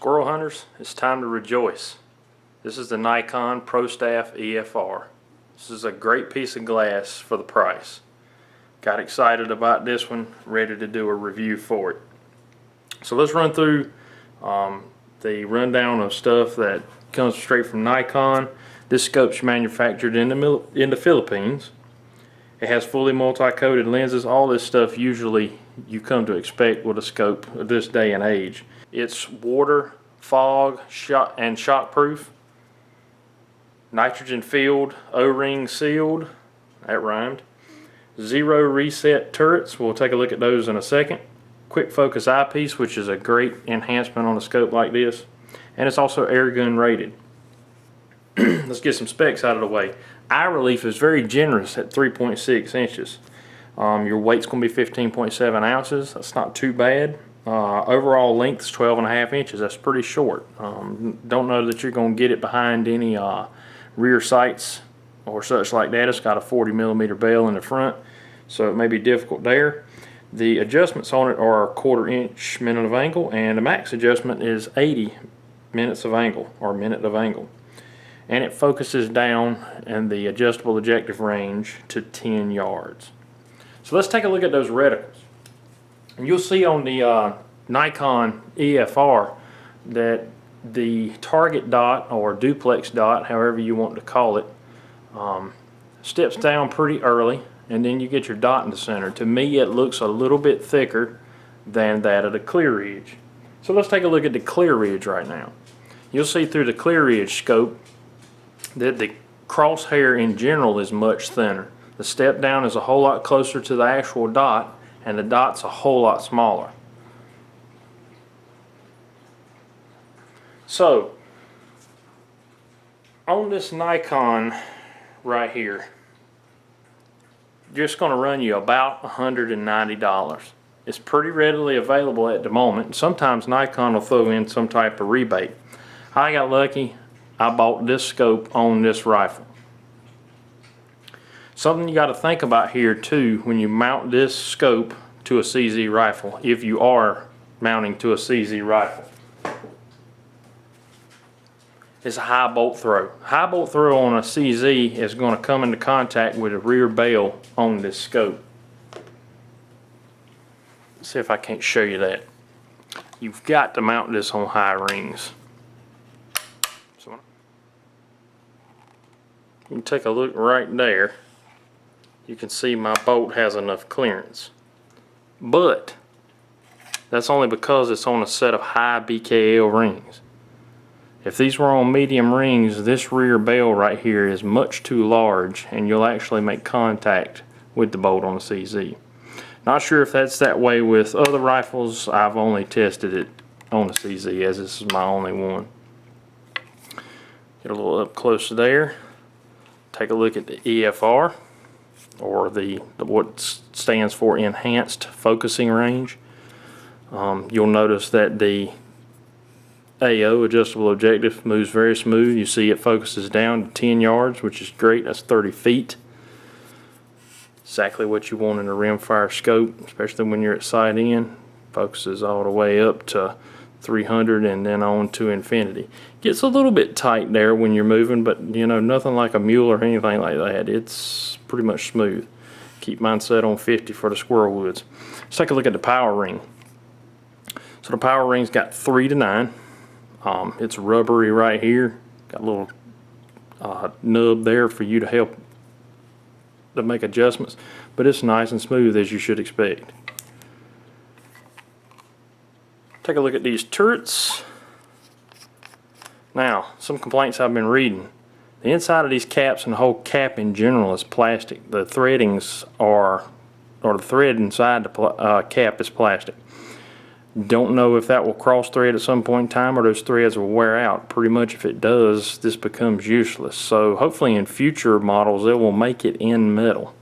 Squirrel hunters, it's time to rejoice. This is the Nikon Prostaff EFR. This is a great piece of glass for the price. Got excited about this one, ready to do a review for it. So let's run through the rundown of stuff that comes straight from Nikon. This scope's manufactured in the Philippines. It has fully multi-coated lenses. All this stuff usually you come to expect with a scope of this day and age. It's water, fog, and shock proof. Nitrogen filled, O-ring sealed. That rhymed. Zero reset turrets. We'll take a look at those in a second. Quick focus eyepiece, which is a great enhancement on a scope like this. And it's also air gun rated. Let's get some specs out of the way. Eye relief is very generous at 3.6 inches. Your weight's going to be 15.7 ounces. That's not too bad. Overall length is 12.5 inches. That's pretty short. Don't know that you're going to get it behind any rear sights or such like that. It's got a 40mm bail in the front, so it may be difficult there. The adjustments on it are 1/4 inch minute of angle, and the max adjustment is 80 minutes of angle, or minute of angle. And it focuses down in the adjustable objective range to 10 yards. So let's take a look at those reticles. And you'll see on the Nikon EFR that the target dot, or duplex dot, however you want to call it, steps down pretty early, and then you get your dot in the center. To me, it looks a little bit thicker than that of the clear ridge. So let's take a look at the clear ridge right now. You'll see through the clear ridge scope that the crosshair in general is much thinner. The step down is a whole lot closer to the actual dot, and the dot's a whole lot smaller. So on this Nikon right here, just going to run you about $190. It's pretty readily available at the moment. Sometimes Nikon will throw in some type of rebate. I got lucky. I bought this scope on this rifle. Something you got to think about here too when you mount this scope to a CZ rifle, if you are mounting to a CZ rifle, is a high bolt throw. High bolt throw on a CZ is going to come into contact with a rear bail on this scope. Let's see if I can't show you that. You've got to mount this on high rings. So you can take a look right there. You can see my bolt has enough clearance. But that's only because it's on a set of high BKL rings. If these were on medium rings, this rear bail right here is much too large, and you'll actually make contact with the bolt on the CZ. Not sure if that's that way with other rifles. I've only tested it on the CZ, as this is my only one. Get a little up close there. Take a look at the EFR, or what stands for enhanced focusing range. You'll notice that the AO, adjustable objective, moves very smooth. You see it focuses down to 10 yards, which is great. That's 30 feet. Exactly what you want in a rimfire scope, especially when you're at sight in. Focuses all the way up to 300 and then on to infinity. Gets a little bit tight there when you're moving, but you know, nothing like a mule or anything like that. It's pretty much smooth. Keep mine set on 50 for the squirrel woods. Let's take a look at the power ring. So the power ring's got 3 to 9. It's rubbery right here. Got a little nub there for you to help to make adjustments, but it's nice and smooth as you should expect. Take a look at these turrets. Now, some complaints I've been reading. The inside of these caps and the whole cap in general is plastic. The threadings or the thread inside the cap is plastic. Don't know if that will cross thread at some point in time, or those threads will wear out. Pretty much if it does, this becomes useless. So hopefully in future models it will make it in metal.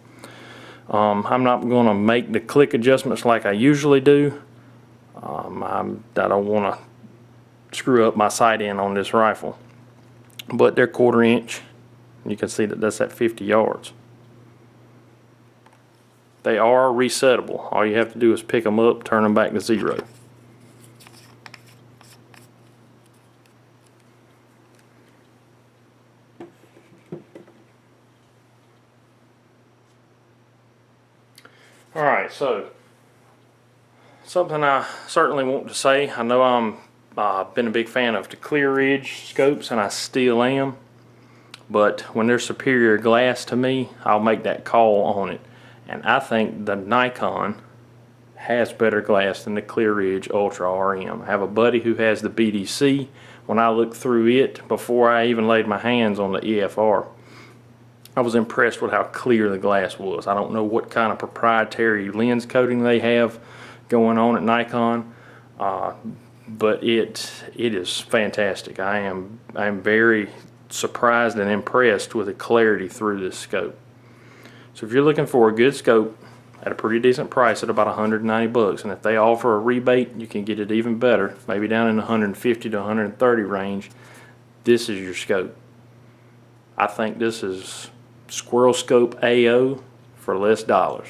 I'm not going to make the click adjustments like I usually do. I don't want to screw up my sight in on this rifle. But they're 1/4 inch. You can see that that's at 50 yards. They are resettable. All you have to do is pick them up, turn them back to 0. Alright, so something I certainly want to say. I know I'm been a big fan of the Clear Ridge scopes, and I still am. But when they're superior glass to me, I'll make that call on it. And I think the Nikon has better glass than the Clear Ridge Ultra RM. I have a buddy who has the BDC. When I looked through it before I even laid my hands on the EFR, I was impressed with how clear the glass was. I don't know what kind of proprietary lens coating they have going on at Nikon, but it is fantastic. I am very surprised and impressed with the clarity through this scope. So if you're looking for a good scope at a pretty decent price at about 190 bucks, and if they offer a rebate, you can get it even better, maybe down in the 150 to 130 range, this is your scope. I think this is Squirrel Scope AO for less dollars.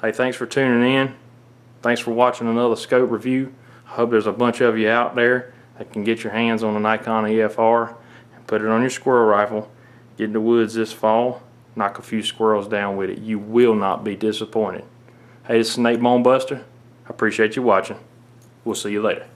Hey, thanks for tuning in. Thanks for watching another scope review. I hope there's a bunch of you out there that can get your hands on the Nikon EFR and put it on your squirrel rifle, get in the woods this fall, knock a few squirrels down with it. You will not be disappointed. Hey, this is Nate Bone Buster. I appreciate you watching. We'll see you later.